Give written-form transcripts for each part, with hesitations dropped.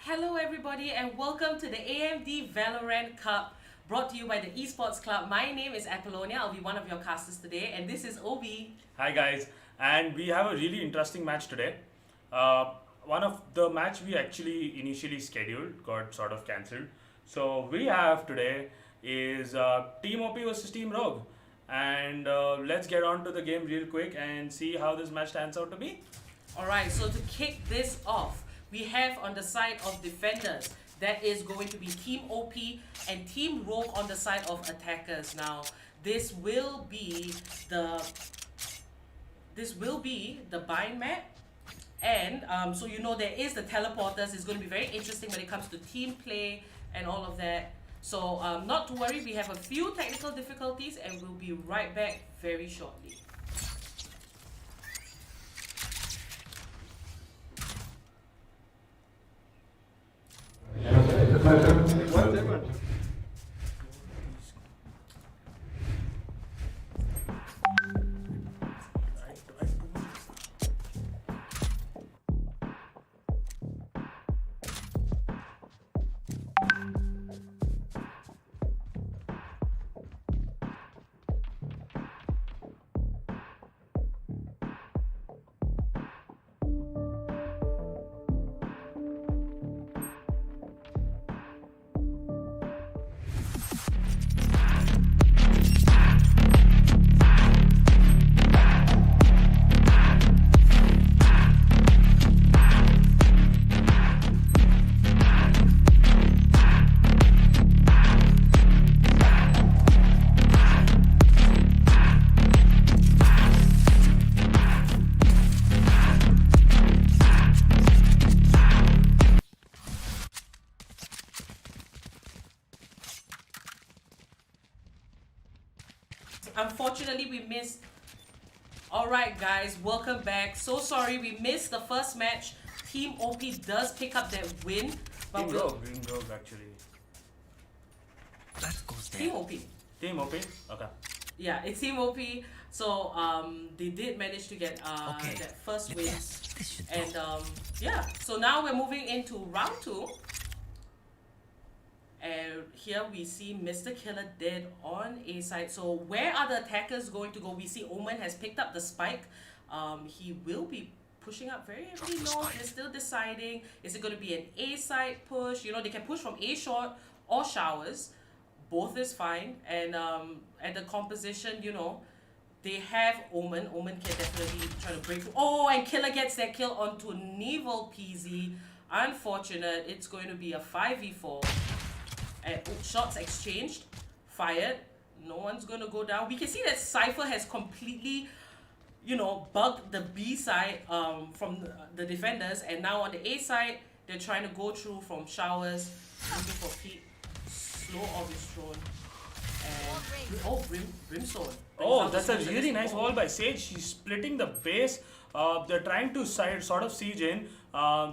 Hello everybody and welcome to the AMD Valorant Cup brought to you by the Esports Club. My name is Apollonia, I'll be one of your casters today, and this is Obi. Hi guys, and we have a really interesting match today. One of the match we actually initially scheduled got sort of cancelled. So we have today is Team OP versus Team Rogue, and let's get on to the game real quick and see how this match turns out to be. Alright, so to kick this off, we have on the side of defenders, that is going to be Team OP and Team Rogue on the side of attackers. Now, this will be the bind map. And so you know there is the teleporters. It's going to be very interesting when it comes to team play and all of that. So not to worry, we have a few technical difficulties and we'll be right back very shortly. Unfortunately, we missed. Alright guys, welcome back. So sorry, we missed the first match. Team OP does pick up that win. But Team Rogue actually. That goes there. Team OP. Team OP? Okay. Yeah, it's Team OP. So they did manage to get that first win. This should And yeah, so now we're moving into round 2. And here we see Mr. Killer dead on A side. So where are the attackers going to go? We see Omen has picked up the spike. He will be pushing up very heavily north. They're still deciding. Is it going to be an A side push? You know, they can push from A short or showers. Both is fine. And at the composition, you know, they have Omen. Omen can definitely try to break through. Oh, and Killer gets that kill onto Neville PZ. Unfortunate. It's going to be a 5v4. And shots exchanged, fired. No one's going to go down. We can see that Cypher has completely, you know, bugged the B side from the defenders. And now on the A side, they're trying to go through from showers, looking for Pete. Slow orb is thrown. And Brimstone. Oh, that's a really nice wall by Sage. She's splitting the base. They're trying to sort of siege in.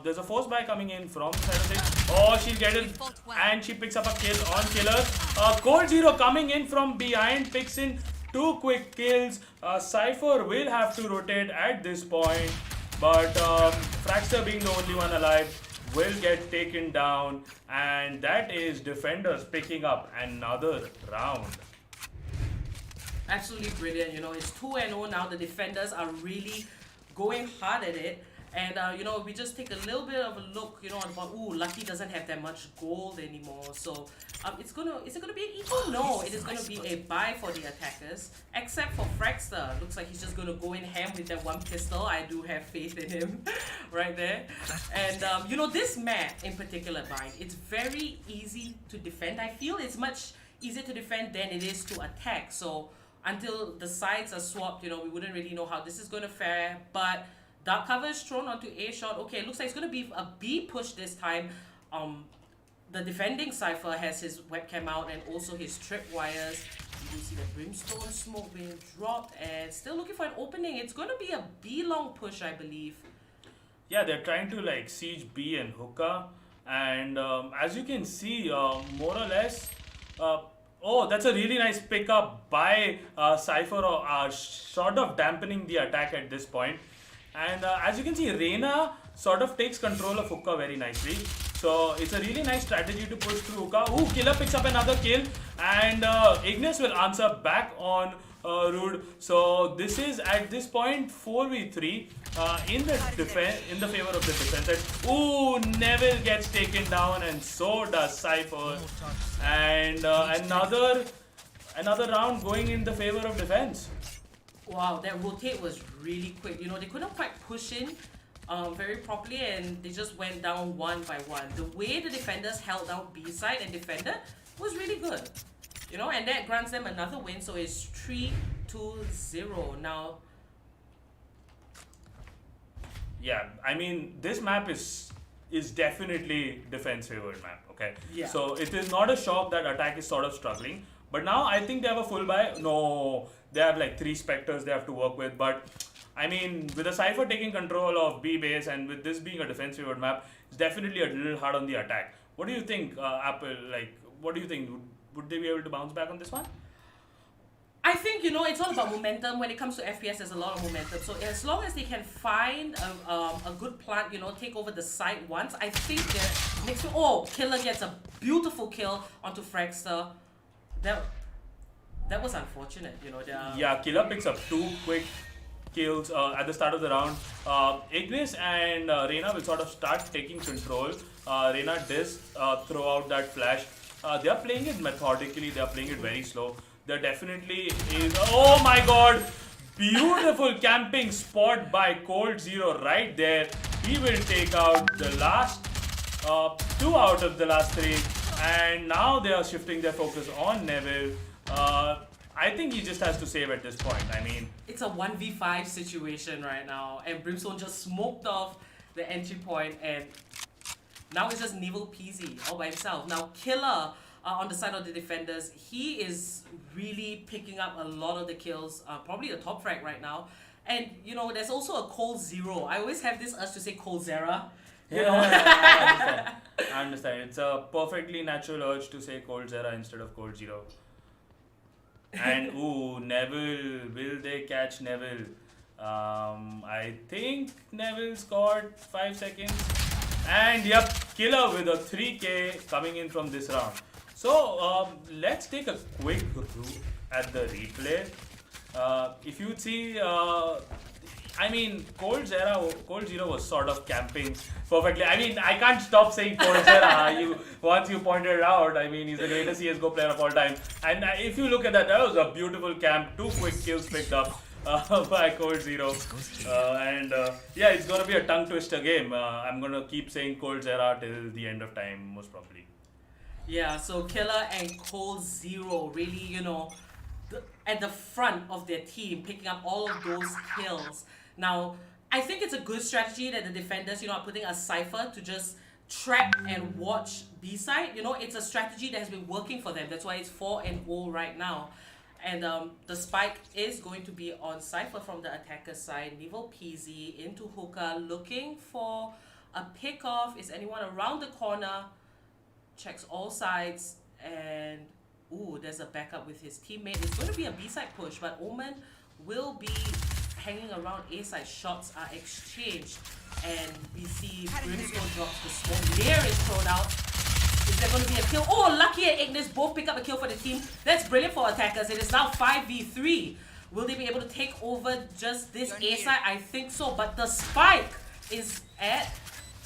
There's a force buy coming in from side of Sage. Oh, she'll get it. And she picks up a kill on Killer. Cold Zero coming in from behind. Picks in 2 quick kills. Cypher will have to rotate at this point. But Fraxter being the only one alive will get taken down. And that is defenders picking up another round. Absolutely brilliant. You know, it's 2-0 now. The defenders are really going hard at it. And, you know, we just take a little bit of a look, you know, on, ooh, Lucky doesn't have that much gold anymore. So, is it gonna be an equal? No, it is gonna be a buy for the attackers. Except for Fraxter. Looks like he's just gonna go in ham with that one pistol. I do have faith in him right there. And, you know, this map in particular, Bind, it's very easy to defend. I feel it's much easier to defend than it is to attack. So, until the sides are swapped, you know, we wouldn't really know how this is gonna fare. But dark cover is thrown onto A shot. Okay, it looks like it's going to be a B push this time. The defending Cypher has his webcam out and also his tripwires. You can see the Brimstone smoke being dropped and still looking for an opening. It's going to be a B long push, I believe. Yeah, they're trying to like siege B and hookah. And as you can see, more or less, oh, that's a really nice pickup by Cypher, sort of dampening the attack at this point. And as you can see, Reina sort of takes control of hookah very nicely. So it's a really nice strategy to push through hookah. Ooh, Killer picks up another kill, and Ignis will answer back on Rude. So this is at this point 4v3 in the favor of the defense. And, ooh, Neville gets taken down, and so does Cypher. And another round going in the favor of defense. Wow, that rotate was really quick. You know, they couldn't quite push in very properly, and they just went down one by one. The way the defenders held down B side and defender was really good. You know, and that grants them another win, so it's 3-2-0 now. Yeah, I mean, this map is definitely defense favored map. Okay, Yeah. so it is not a shock that attack is sort of struggling. But now I think they have a full buy. No, they have like 3 Spectres they have to work with. But I mean, with the Cypher taking control of B base and with this being a defense favored map, it's definitely a little hard on the attack. What do you think, Apple? Like, what do you think? Would they be able to bounce back on this one? I think, you know, it's all about momentum. When it comes to FPS, there's a lot of momentum. So as long as they can find a good plant, you know, take over the site once, I think they're next. Oh, Killer gets a beautiful kill onto Fragster. That was unfortunate, you know. Yeah, Killer picks up 2 quick kills at the start of the round. Ignis and Reina will sort of start taking control. Reina does throw out that flash. They are playing it methodically. They are playing it very slow. There definitely is. Oh my god! Beautiful camping spot by Cold Zero right there. He will take out the last 2 out of the last 3. And now they are shifting their focus on Neville. I think he just has to save at this point. I mean, it's a 1v5 situation right now, and Brimstone just smoked off the entry point, and now it's just Neville peasy all by himself. Now Killer on the side of the defenders, he is really picking up a lot of the kills, probably the top frag right now. And you know, there's also a Cold Zero. I always have this urge to say Cold Zera. You know? I understand. It's a perfectly natural urge to say Cold Zera instead of Cold Zero. And ooh, Neville, will they catch Neville? I think Neville scored 5 seconds. And yep, Killer with a 3k coming in from this round. So let's take a quick look at the replay. If you see, I mean, Cold Zero was sort of camping perfectly. I mean, I can't stop saying Cold Zero. Once you pointed it out, I mean, he's the greatest CSGO player of all time. And if you look at that, that was a beautiful camp. 2 quick kills picked up by Cold Zero. Yeah, it's going to be a tongue twister game. I'm going to keep saying Cold Zero till the end of time, most probably. Yeah, so Killer and Cold Zero really, you know, at the front of their team, picking up all of those kills. Now, I think it's a good strategy that the defenders, you know, are putting a Cypher to just trap and watch B-side. You know, it's a strategy that has been working for them. That's why it's 4-0 right now. And the spike is going to be on Cypher from the attacker side. Neville Peasy into Hookah, looking for a pick-off. Is anyone around the corner? Checks all sides, and ooh, there's a backup with his teammate. It's going to be a B-side push, but Omen will be hanging around A-side. Shots are exchanged, and we see Brimstone drops the smoke. Lear is thrown out. Is there going to be a kill? Oh, Lucky and Ignis both pick up a kill for the team. That's brilliant for attackers. It is now 5v3. Will they be able to take over just this A-side? I think so, but the spike is at...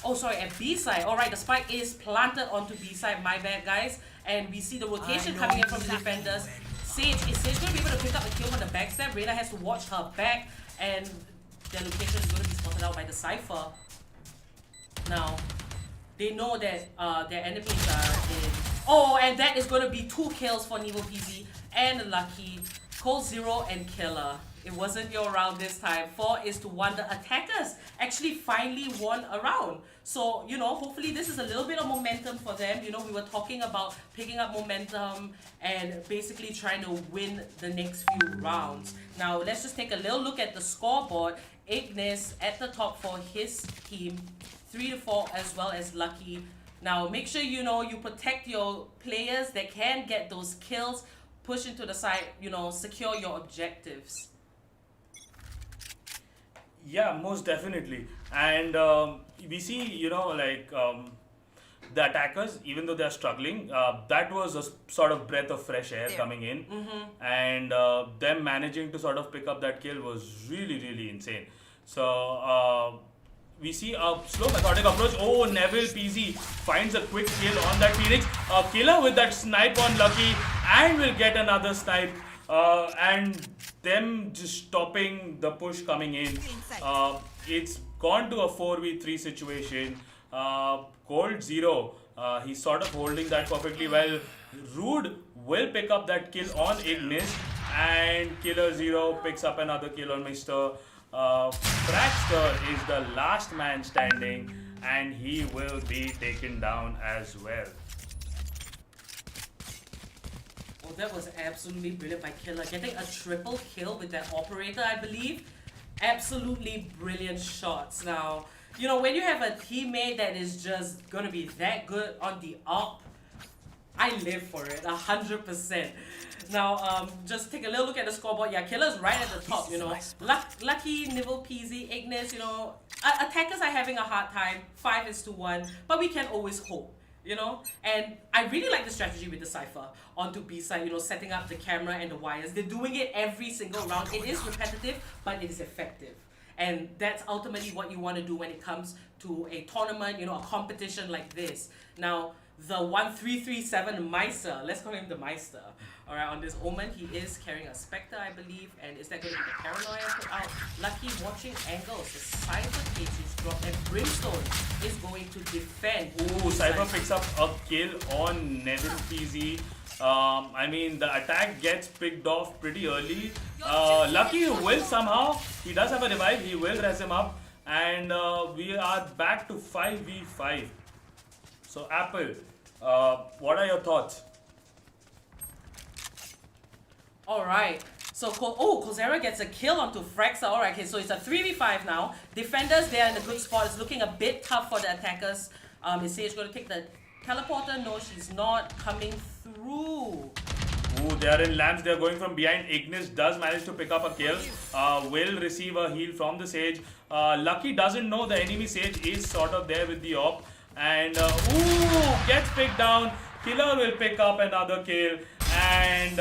Oh, sorry, at B-side. Alright, the spike is planted onto B-side. My bad, guys. And we see the rotation coming in from the defenders. Sage, is Sage going to be able to pick up a kill from the backstab? Reyna has to watch her back, and their location is going to be spotted out by the Cypher. Now, they know that their enemies are in... Oh, and that is going to be 2 kills for Neville PZ and Lucky. Cold Zero and Killer. It wasn't your round this time. 4-1. The attackers actually finally won a round. So, you know, hopefully this is a little bit of momentum for them. You know, we were talking about picking up momentum and basically trying to win the next few rounds. Now, let's just take a little look at the scoreboard. Ignis at the top for his team. 3-4 as well as Lucky. Now, make sure, you know, you protect your players that can get those kills. Push into the side, you know, secure your objectives. Yeah, most definitely. And we see, you know, like the attackers, even though they're struggling, that was a sort of breath of fresh air coming in, and them managing to sort of pick up that kill was really, really insane. So we see a slow methodic approach. Oh, Neville PZ finds a quick kill on that Phoenix. A killer with that snipe on Lucky, and will get another snipe. And them just stopping the push coming in. It's gone to a 4v3 situation. Cold Zero, he's sort of holding that perfectly well. Rude will pick up that kill on Ignis, and Killer Zero picks up another kill on Mr. Fraxter is the last man standing, and he will be taken down as well. Oh, that was absolutely brilliant by Killer. Getting a triple kill with that operator, I believe. Absolutely brilliant shots. Now, you know, when you have a teammate that is just gonna be that good on the up, I live for it 100%. Now, just take a little look at the scoreboard. Yeah, Killer's right at the top, you know. Lucky, Nibble, PZ, Ignis, you know. Attackers are having a hard time, 5-1, but we can always hope, you know. And I really like the strategy with the Cypher onto B side, you know, setting up the camera and the wires. They're doing it every single round. It is repetitive, but it is effective. And that's ultimately what you want to do when it comes to a tournament, you know, a competition like this. Now, the 1337 Meister, let's call him the Meister. Alright, on this Omen, he is carrying a Spectre, I believe. And is that going to be the Paranoia put out? Lucky watching angles. The Cypher cage is dropped, and Brimstone is going to defend. Ooh, Cypher picks up a kill on Neville PZ. I mean, the attack gets picked off pretty early. Lucky will somehow, he does have a revive, he will res him up. And we are back to 5v5. So Apple, what are your thoughts? Alright, so Kozera gets a kill onto Fraxa. Alright, okay, so it's a 3v5 now. Defenders, they're in a good spot. It's looking a bit tough for the attackers. Is Sage going to take the teleporter? No, she's not coming through. Ooh, they are in lamps. They are going from behind. Ignis does manage to pick up a kill. Will receive a heal from the Sage. Lucky doesn't know the enemy Sage is sort of there with the op. And ooh, gets picked down. Killer will pick up another kill. And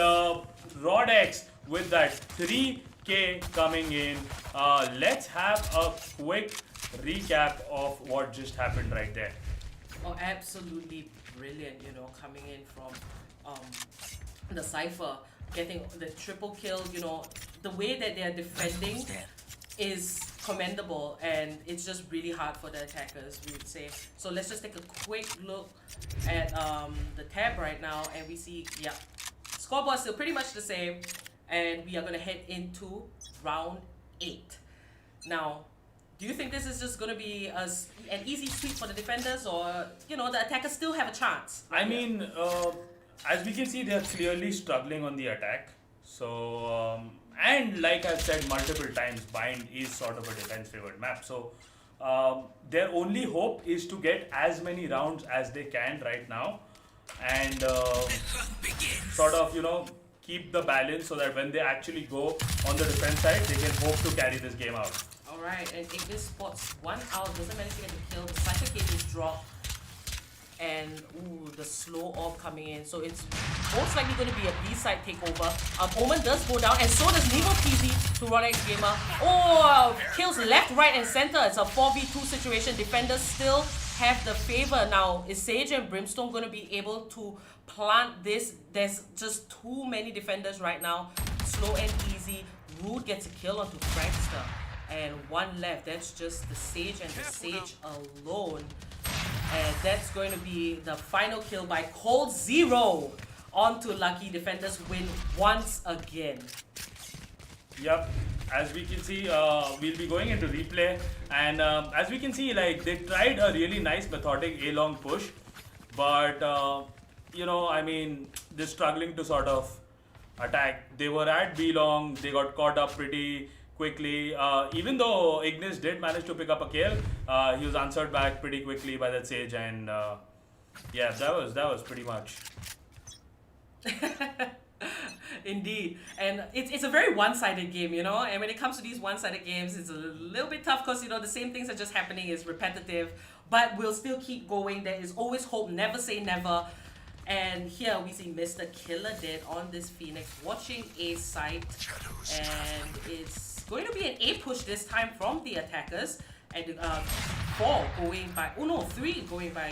Rodex with that 3k coming in. Let's have a quick recap of what just happened right there. Oh, absolutely brilliant, you know, coming in from the Cypher, getting the triple kill, you know, the way that they're defending is commendable, and it's just really hard for the attackers, we would say. So let's just take a quick look at the tab right now, and we see, yeah, scoreboard still pretty much the same, and we are going to head into round 8. Now, do you think this is just going to be an easy sweep for the defenders, or, you know, the attackers still have a chance? I mean, as we can see, they are clearly struggling on the attack. So, and like I've said multiple times, Bind is sort of a defense-favored map. So, their only hope is to get as many rounds as they can right now, and sort of, you know, keep the balance so that when they actually go on the defense side, they can hope to carry this game out. Alright, and Ignis spots one out, doesn't manage to get the kill. The Cypher cage is dropped. And ooh, the slow orb coming in. So it's most likely going to be a B-side takeover. Omen does go down, and so does Nemo PZ to Rodex Gamer. Oh, kills left, right, and center. It's a 4v2 situation. Defenders still have the favor. Now, is Sage and Brimstone going to be able to plant this? There's just too many defenders right now. Slow and easy. Rude gets a kill onto Frankster. And one left. That's just the Sage and the Sage alone. And that's going to be the final kill by Cold Zero onto Lucky. Defenders win once again. Yep, as we can see, we'll be going into replay, and as we can see, like, they tried a really nice methodic A-long push, but you know, I mean, they're struggling to sort of attack. They were at B-long, they got caught up pretty quickly. Even though Ignis did manage to pick up a kill, he was answered back pretty quickly by that Sage, and yeah, that was pretty much. Indeed, and it's a very one-sided game, you know. And when it comes to these one-sided games, it's a little bit tough because you know the same things are just happening. It's repetitive, but we'll still keep going. There is always hope. Never say never. And here we see Mr. Killer Dead on this Phoenix watching A site, and it's going to be an A push this time from the attackers. And 4 going by, oh no, 3 going by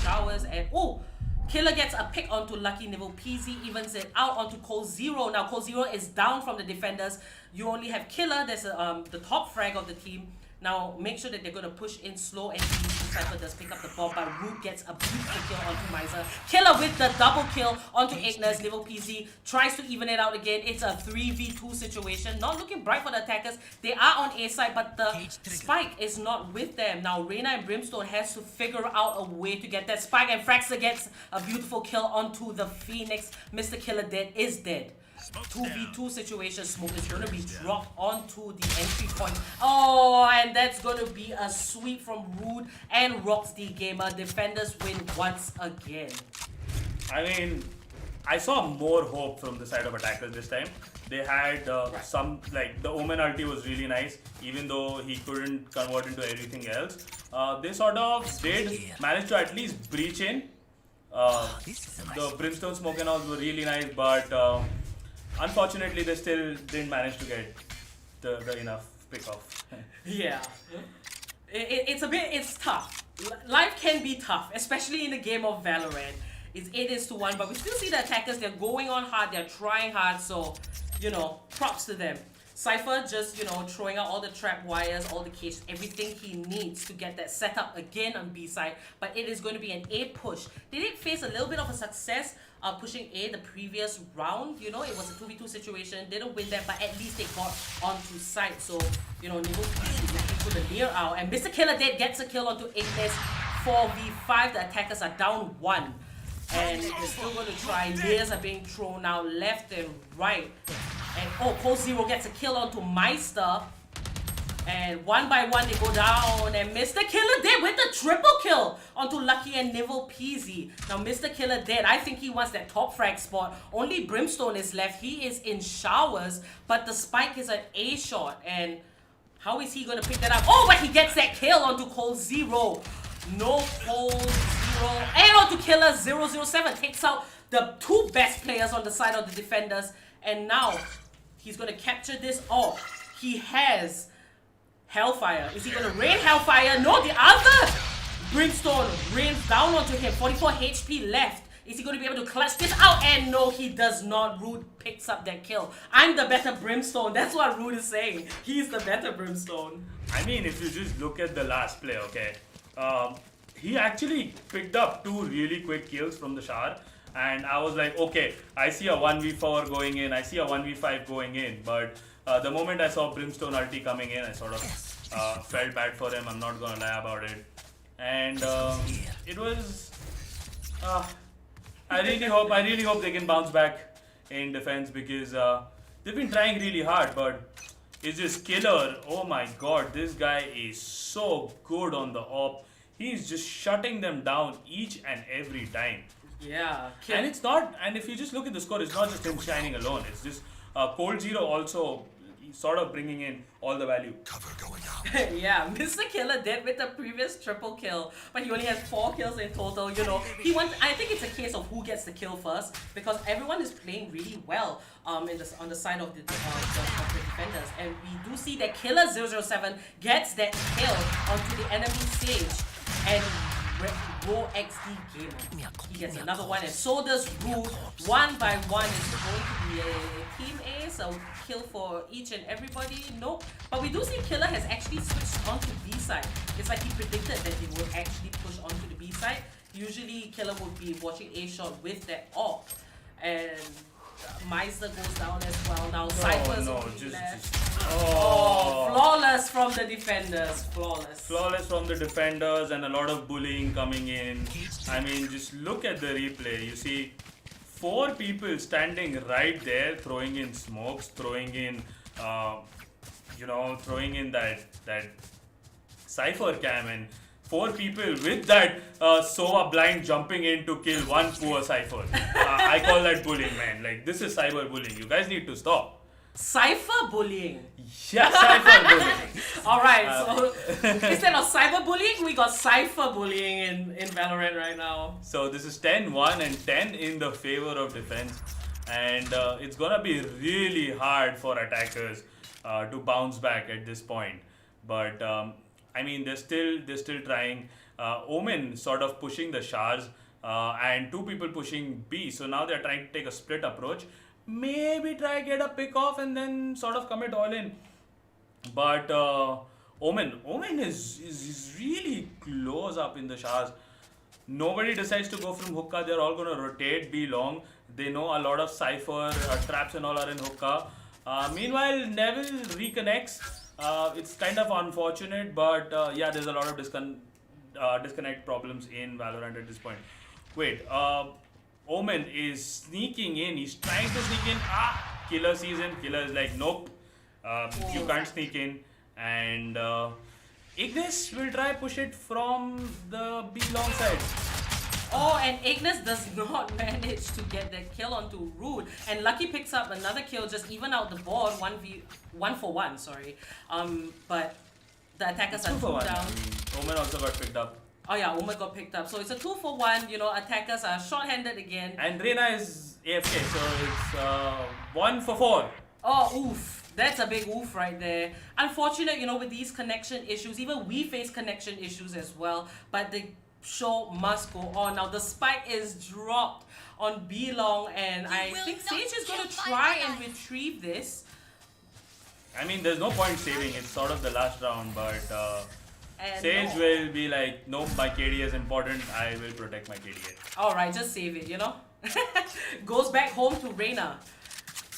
Showers, and oh, Killer gets a pick onto Lucky Nibble. PZ evens it out onto Cole Zero. Now Cole Zero is down from the defenders. You only have Killer. There's the top frag of the team. Now make sure that they're going to push in slow and easy. Cypher does pick up the ball, but Root gets a beautiful kill onto Miser. Killer with the double kill onto Ignis. Nibble PZ tries to even it out again. It's a 3v2 situation. Not looking bright for the attackers. They are on A side, but the spike is not with them. Now Reyna and Brimstone has to figure out a way to get that spike, and Fraxer gets a beautiful kill onto the Phoenix. Mr. Killer Dead is dead. 2v2 situation. Smoke is going to be dropped onto the entry point. Oh, and that's going to be a sweep from Rude and Rocksdy Gamer. Defenders win once again. I mean, I saw more hope from the side of attackers this time. They had some, like, the Omen ulti was really nice, even though he couldn't convert into everything else. They sort of did manage to at least breach in. The Brimstone smoke and all were really nice, but unfortunately, they still didn't manage to get the enough pick off. Yeah. It's tough. Life can be tough, especially in the game of Valorant. It is to 1, but we still see the attackers, they're going on hard, they're trying hard, so, you know, props to them. Cypher just, you know, throwing out all the trap wires, all the cages, everything he needs to get that set up again on B side, but it is going to be an A push. They did face a little bit of a success pushing A the previous round, you know, it was a 2v2 situation, didn't win that, but at least they got onto site, so, you know, Nibble is looking for the near out, and Mr. Killer Dead gets a kill onto Ignis. 4v5, the attackers are down 1. And they're still going to try. Layers are being thrown now left and right. And oh, Cole Zero gets a kill onto Meister. And 1 by 1 they go down. And Mr. Killer Dead with the triple kill onto Lucky and Nibble Peasy. Now Mr. Killer Dead, I think he wants that top frag spot. Only Brimstone is left. He is in Showers. But the spike is an A shot. And how is he going to pick that up? Oh, but he gets that kill onto Cole Zero. No Cole Zero. And onto Killer 007 takes out the 2 best players on the side of the defenders. And now he's going to capture this. Oh, he has Hellfire. Is he going to rain Hellfire? No, the other Brimstone rains down onto him. 44 HP left. Is he going to be able to clutch this out? And no, he does not. Rude picks up that kill. I'm the better Brimstone. That's what Rude is saying. He's the better Brimstone. I mean, if you just look at the last play, okay, he actually picked up 2 really quick kills from the shower, and I was like, okay, I see a 1v4 going in, I see a 1v5 going in, but the moment I saw Brimstone ulti coming in, I sort of felt bad for him, I'm not gonna lie about it. And it was, I really hope they can bounce back in defense, because they've been trying really hard, but it's just Killer. Oh my god, this guy is so good on the op. He's just shutting them down each and every time. Yeah. And it's not, and if you just look at the score, it's not just him shining alone. It's just Cold Zero also sort of bringing in all the value. Cover going out. Yeah, Mr. Killer Dead with the previous triple kill, but he only has 4 kills in total, you know. I think it's a case of who gets the kill first, because everyone is playing really well on the side of the defenders. And we do see that Killer 007 gets that kill onto the enemy stage. And Raw XD Gamer, he gets another one, and so does Ru. 1 by 1 is going to be a team A, so kill for each and everybody. Nope. But we do see Killer has actually switched onto B side. It's like he predicted that he would actually push onto the B side. Usually Killer would be watching A shot with that op. And Meister goes down as well. Now Cypher's left. Oh, flawless from the defenders. Flawless from the defenders, and a lot of bullying coming in. I mean, just look at the replay. You see 4 people standing right there, throwing in smokes, throwing in, throwing in that Cypher cam, and 4 people with that Sova blind jumping in to kill one poor Cypher. I call that bullying, man. Like, this is cyber bullying. You guys need to stop. Cypher bullying. Yeah, cyber bullying. Alright, so instead of cyber bullying, we got cypher bullying in Valorant right now. So this is 10-1 and 10 in the favor of defense. And it's gonna be really hard for attackers to bounce back at this point. But I mean, they're still trying. Omen sort of pushing the Shars and 2 people pushing B. So now they're trying to take a split approach. Maybe try get a pick off and then sort of commit all in. But Omen is really close up in the Shars. Nobody decides to go from hookah. They're all going to rotate B long. They know a lot of Cypher traps and all are in hookah. Meanwhile, Neville reconnects. It's kind of unfortunate, but yeah, there's a lot of disconnect problems in Valorant at this point. Wait, Omen is sneaking in. He's trying to sneak in. Killer sees him. Killer is like, nope, you can't sneak in. And Ignis will try push it from the B long side. Oh, and Ignis does not manage to get that kill onto Rude. And Lucky picks up another kill, just even out the board, 1 for 1, sorry. But the attackers are 2 down. I mean, Omen also got picked up. Oh yeah, Omen got picked up. So it's a 2 for 1, you know, attackers are short-handed again. And Reyna is AFK, so it's 1 for 4. Oh, oof. That's a big oof right there. Unfortunate, you know, with these connection issues, even we face connection issues as well. But the show must go on. Now the spike is dropped on B long, and I think Sage is going to try and retrieve this. I mean, there's no point saving. It's sort of the last round, but Sage no. will be like, no, my KD is important. I will protect my KD. Alright, just save it, you know. Goes back home to Reyna.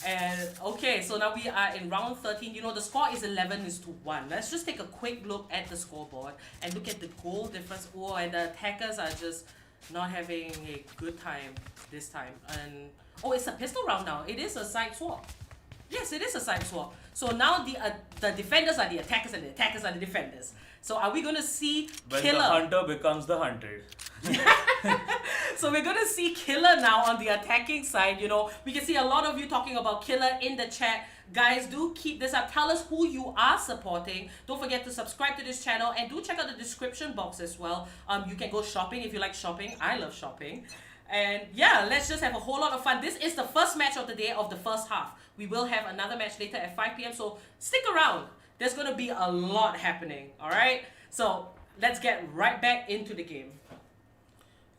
And okay, so now we are in round 13. You know, the score is 11-1. Let's just take a quick look at the scoreboard and look at the goal difference. Oh, and the attackers are just not having a good time this time. And oh, it's a pistol round now. It is a side swap. Yes, it is a side swap. So now the defenders are the attackers and the attackers are the defenders. So are we going to see When Killer? the hunter becomes the hunted. So we're gonna see Killer now on the attacking side. You know, we can see a lot of you talking about Killer in the chat. Guys, do keep this up. Tell us who you are supporting. Don't forget to subscribe to this channel and do check out the description box as well. You can go shopping if you like shopping. I love shopping. And yeah, let's just have a whole lot of fun. This is the first match of the day of the first half. We will have another match later at 5 p.m. So stick around. There's gonna be a lot happening. All right. So let's get right back into the game.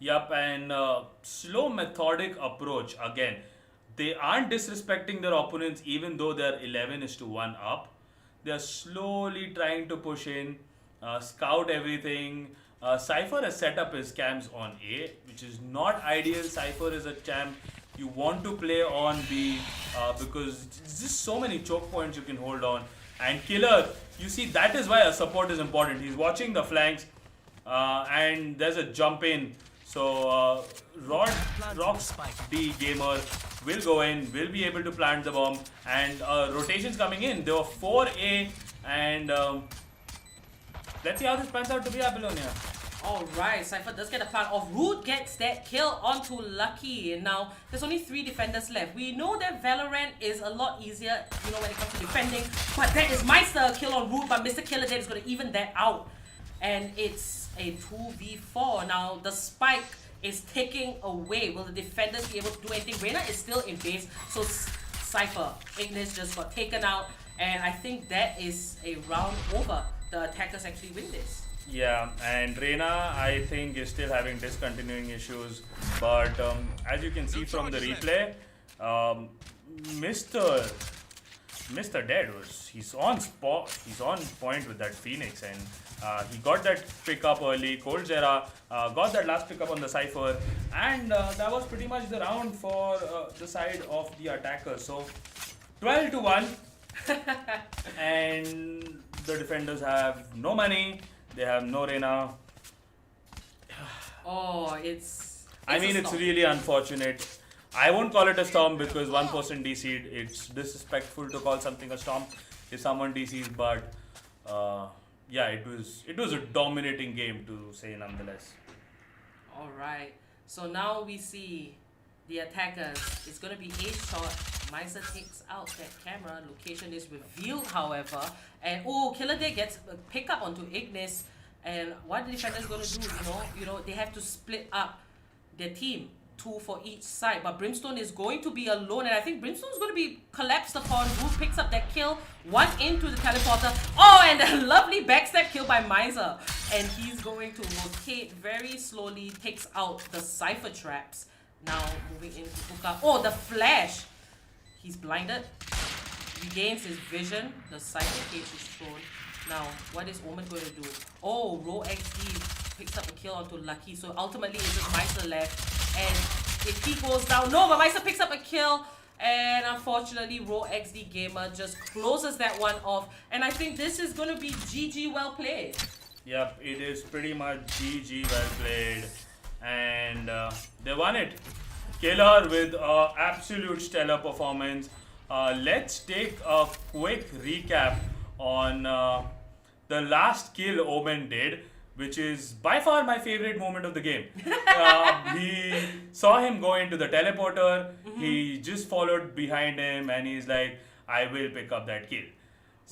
Yup, and slow methodic approach again. They aren't disrespecting their opponents even though they're 11-1 up. They're slowly trying to push in, scout everything. Cypher has set up his camps on A, which is not ideal. Cypher is a champ you want to play on B because there's just so many choke points you can hold on. And Killer, you see, that is why a support is important. He's watching the flanks and there's a jump in. So Rock's D Gamer will go in, will be able to plant the bomb, and rotations coming in. There were 4A, and let's see how this pans out to be Apollonia. Alright, Cypher does get a plant off. Root gets that kill onto Lucky. And now there's only 3 defenders left. We know that Valorant is a lot easier, you know, when it comes to defending. But that is Meister kill on Root, but Mr. Killer Dead is going to even that out. And it's a 2v4. Now the spike is taking away. Will the defenders be able to do anything? Reyna is still in base, so Cypher, Ignis just got taken out, and I think that is a round over. The attackers actually win this. Yeah, and Reyna, I think, is still having discontinuing issues, but as you can see from the replay, Mr. Dead he's on spot, he's on point with that Phoenix, and he got that pick up early. Cold Zera got that last pick up on the Cypher, and that was pretty much the round for the side of the attackers. So 12-1, and the defenders have no money, they have no Reyna. Oh, it's it's really unfortunate. I won't call it a storm because one person DC'd. It's disrespectful to call something a storm if someone DC's, but yeah, it was a dominating game to say nonetheless. Alright, so now we see the attackers. It's gonna be a shot. Miser takes out that camera. Location is revealed, however. And oh, Killer Day gets a pickup onto Ignis. And what the defenders gonna do, they have to split up their team. 2 for each side, but Brimstone is going to be alone, and I think Brimstone is going to be collapsed upon. Root picks up that kill, 1 into the teleporter. Oh, and a lovely backstab kill by Miser, and he's going to rotate very slowly, takes out the Cypher traps. Now moving into Hookah. Oh, the flash! He's blinded, regains his vision. The Cypher cage is thrown. Now, what is Omen going to do? Oh, Ro XD picks up a kill onto Lucky, so ultimately it's just Miser left. And if he goes down, no, but Miser picks up a kill, and unfortunately Ro XD Gamer just closes that one off, and I think this is going to be GG well played. Yep, it is pretty much GG well played, and they won it. Killer with absolute stellar performance. Let's take a quick recap on the last kill Omen did, which is by far my favorite moment of the game. He saw him go into the teleporter, he just followed behind him, and he's like, I will pick up that kill.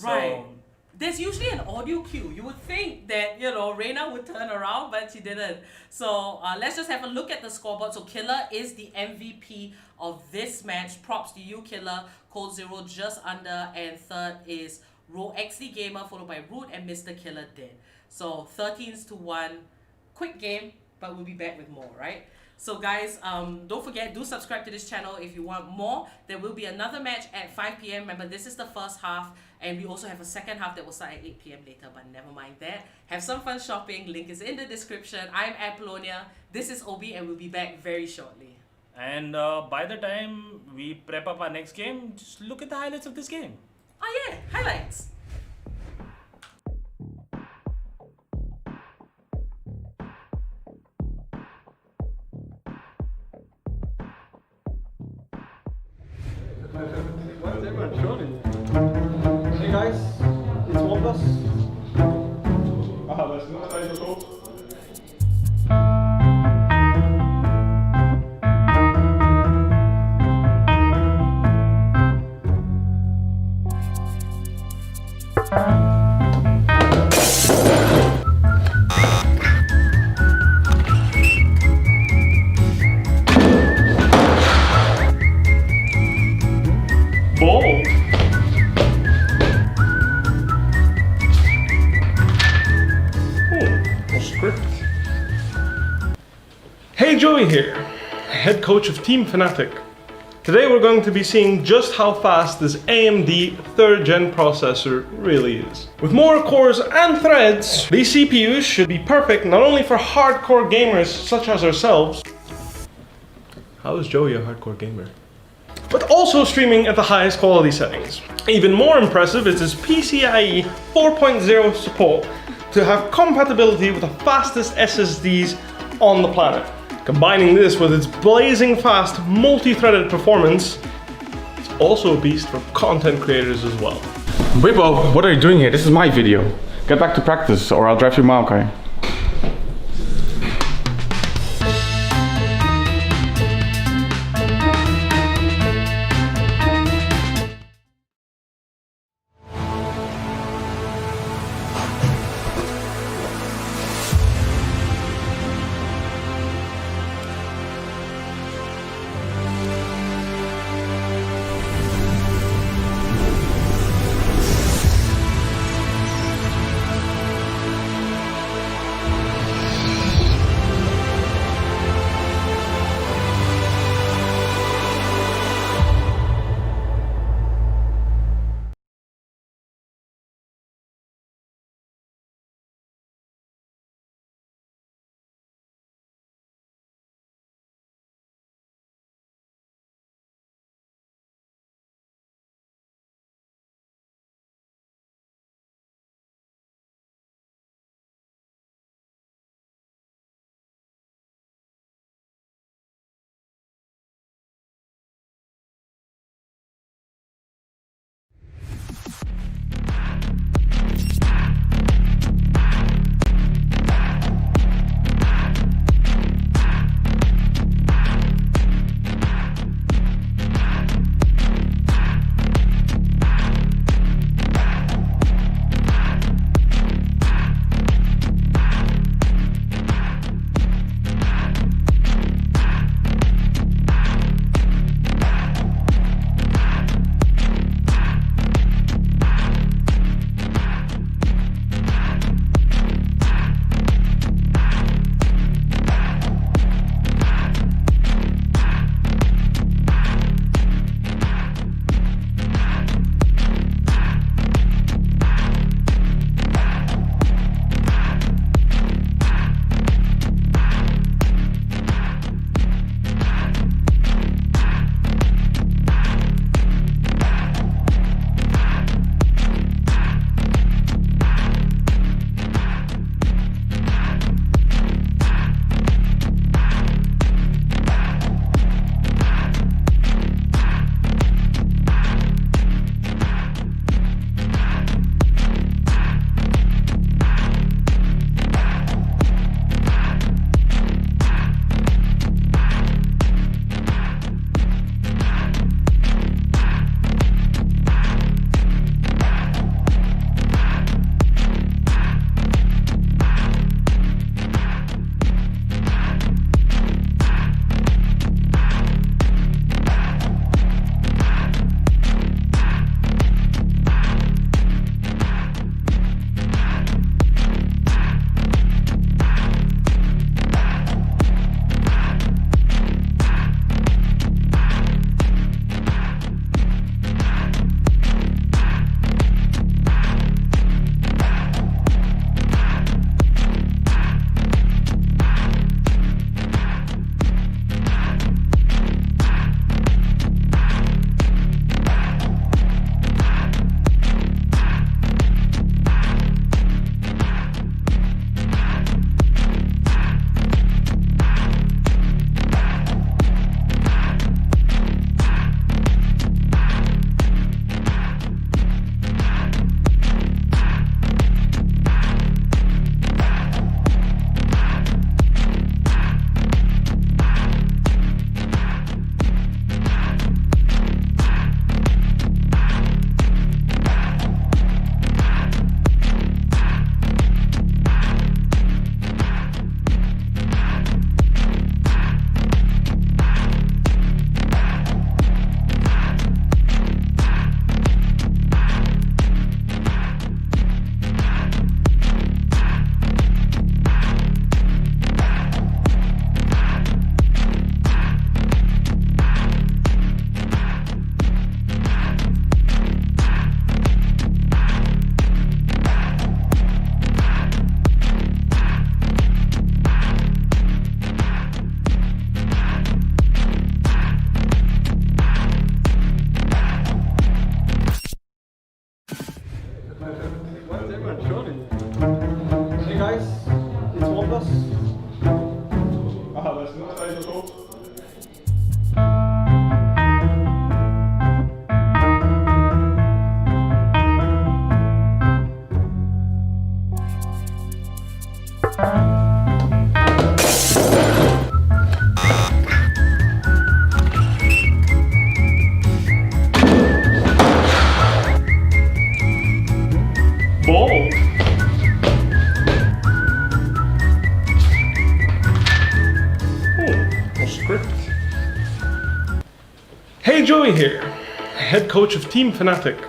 Right. There's usually an audio cue. You would think that, Reyna would turn around, but she didn't. So let's just have a look at the scoreboard. So Killer is the MVP of this match. Props to you, Killer. Cold Zero just under, and third is Ro XD Gamer, followed by Root and Mr. Killer Dead. So 13-1, quick game, but we'll be back with more, right? So guys, don't forget, do subscribe to this channel if you want more. There will be another match at 5 p.m. Remember, this is the first half, and we also have a second half that will start at 8 p.m. later, but never mind that. Have some fun shopping, link is in the description. I'm Apollonia, this is Obi, and we'll be back very shortly. And by the time we prep up our next game, just look at the highlights of this game. Oh yeah, highlights. Where's everyone shooting? Hey guys, it's one of us. Ah, that's not a cool. Ball. Oh, script. Hey, Joey here, head coach of Team Fnatic. Today we're going to be seeing just how fast this AMD 3rd gen processor really is. With more cores and threads, these CPUs should be perfect not only for hardcore gamers such as ourselves. How is Joey a hardcore gamer? But also streaming at the highest quality settings. Even more impressive is this PCIe 4.0 support to have compatibility with the fastest SSDs on the planet. Combining this with its blazing fast multi-threaded performance, it's also a beast for content creators as well. Weibo, what are you doing here? This is my video. Get back to practice or I'll drive you Maokai. it's one plus. That's not nice at all. Bold. No script. Hey, Joey here, head coach of Team Fnatic.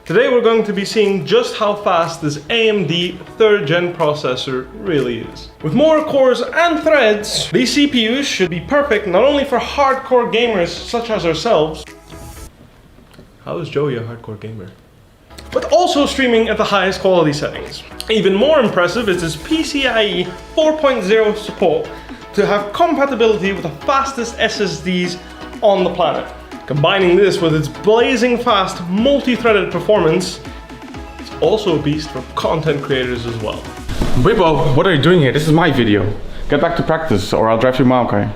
Today we're going to be seeing just how fast this AMD 3rd gen processor really is. With more cores and threads, these CPUs should be perfect not only for hardcore gamers such as ourselves. How is Joey a hardcore gamer? But also streaming at the highest quality settings. Even more impressive is this PCIe 4.0 support to have compatibility with the fastest SSDs on the planet. Combining this with its blazing fast multi-threaded performance, it's also a beast for content creators as well. Whippo, what are you doing here? This is my video. Get back to practice or I'll drive you mad, okay?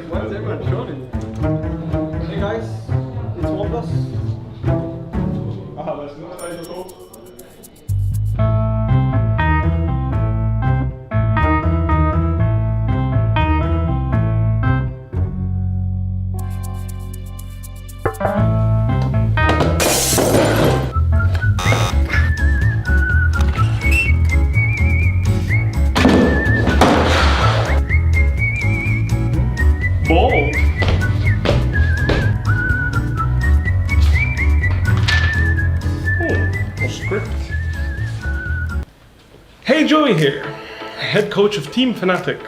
Why is everyone shorting? Hey guys, it's one plus. That's not nice at all. Bold. No script. Hey, Joey here, head coach of Team Fnatic.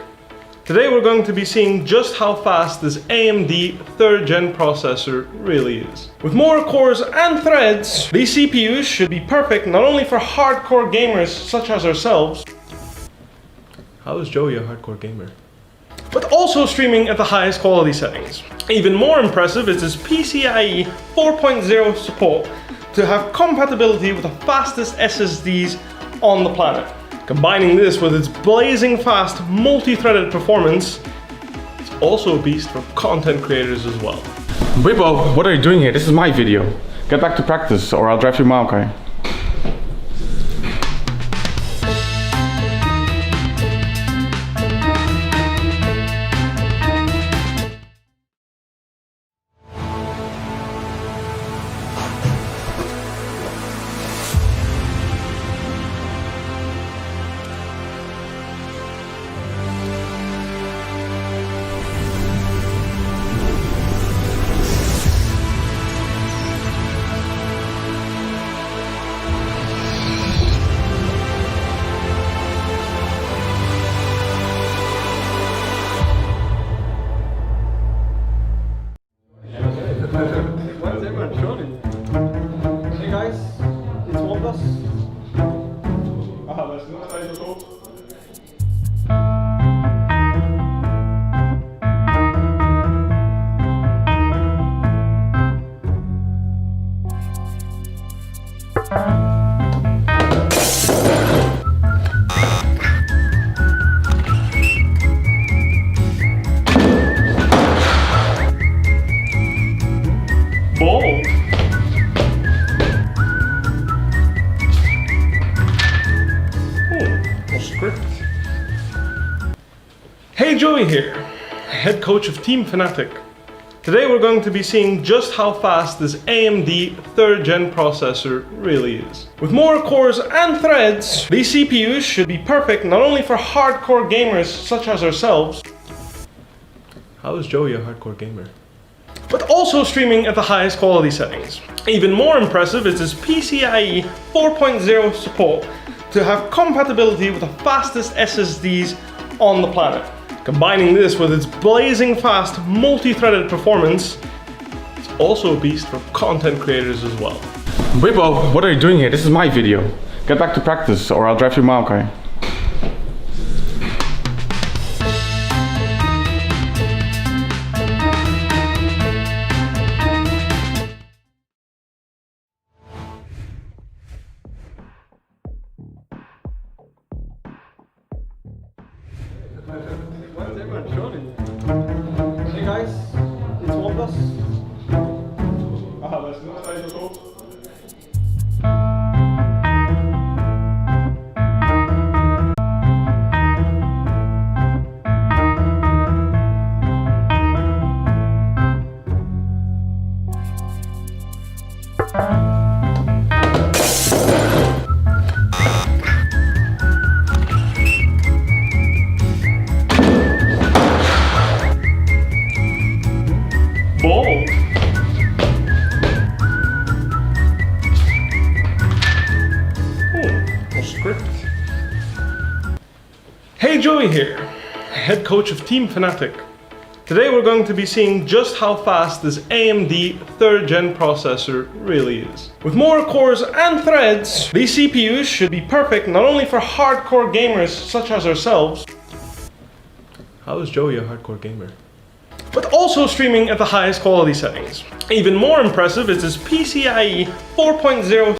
Today we're going to be seeing just how fast this AMD 3rd gen processor really is. With more cores and threads, these CPUs should be perfect not only for hardcore gamers such as ourselves. How is Joey a hardcore gamer? But also streaming at the highest quality settings. Even more impressive is this PCIe 4.0 support to have compatibility with the fastest SSDs on the planet. Combining this with its blazing fast multi-threaded performance, it's also a beast for content creators as well. Whippo, what are you doing here? This is my video. Get back to practice or I'll drive you mad, okay? Why is everyone shorting? Hey guys, it's one plus. That's not nice at all. Bold. No script. Hey, Joey here, head coach of Team Fnatic. Today we're going to be seeing just how fast this AMD 3rd gen processor really is. With more cores and threads, these CPUs should be perfect not only for hardcore gamers such as ourselves. How is Joey a hardcore gamer? But also streaming at the highest quality settings. Even more impressive is his PCIe 4.0 support to have compatibility with the fastest SSDs on the planet. Combining this with its blazing fast multi-threaded performance, it's also a beast for content creators as well. Weibo, what are you doing here? This is my video. Get back to practice or I'll drive you mile, okay? Hey guys, it's one of us. Bold. No script. Hey, Joey here, head coach of Team Fnatic. Today we're going to be seeing just how fast this AMD 3rd gen processor really is. With more cores and threads, these CPUs should be perfect not only for hardcore gamers such as ourselves. How is Joey a hardcore gamer? But also streaming at the highest quality settings. Even more impressive is his PCIe 4.0